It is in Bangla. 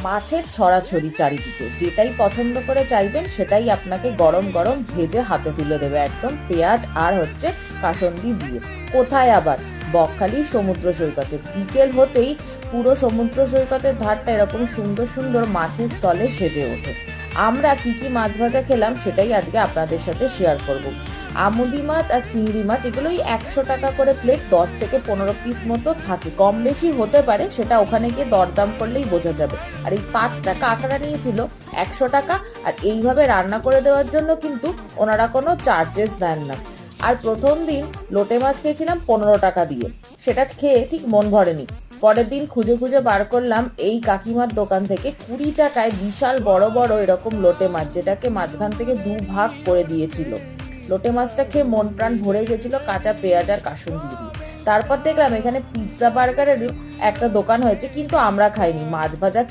মাছের ছড়াছড়ি চারিদিকে, যেটাই পছন্দ করে চাইবেন সেটাই আপনাকে গরম গরম ভেজে হাতে তুলে দেবে, একদম পেঁয়াজ আর কাসুন্দি দিয়ে। কোথায় আবার? বকখালি সমুদ্র সৈকতে। বিকেল হতেই পুরো সমুদ্র সৈকতের ধারটা এরকম সুন্দর সুন্দর মাছের স্টলে সেজে ওঠে। আমরা কি কি মাছ ভাজা খেলাম সেটাই আজকে আপনাদের সাথে শেয়ার করব। আমুদি মাছ আর চিংড়ি মাছ এগুলোই 100 টাকা করে প্লেট, 10 থেকে 15 পিস মতো থাকে, কম বেশি হতে পারে, সেটা ওখানে গিয়ে দরদাম করলেই বোঝা যাবে। আর এই 5টা কাঁকড়া নিয়েছিল 100 টাকা, আর এইভাবে রান্না করে দেওয়ার জন্য কিন্তু ওনারা কোনো চার্জেস দেন না। আর প্রথম দিন লোটে মাছ খেয়েছিলাম 15 টাকা দিয়ে, সেটা খেয়ে ঠিক মন ভরেনি। পরের দিন খুঁজে খুঁজে বার করলাম এই কাকিমার দোকান থেকে 20 টাকায় বিশাল বড় বড় এরকম লোটে মাছ, যেটাকে মাঝখান থেকে 2 ভাগ করে দিয়েছিল। লোটে মাছটা খেয়ে মন প্রাণ ভরে গেছিল কাঁচা পেঁয়াজ আর কাসুন্দি দিয়ে। তারপর দেখলাম এখানে পিৎজা বার্গারের একটা দোকান হয়েছে, কিন্তু আমরা খাইনি, মাছ ভাজা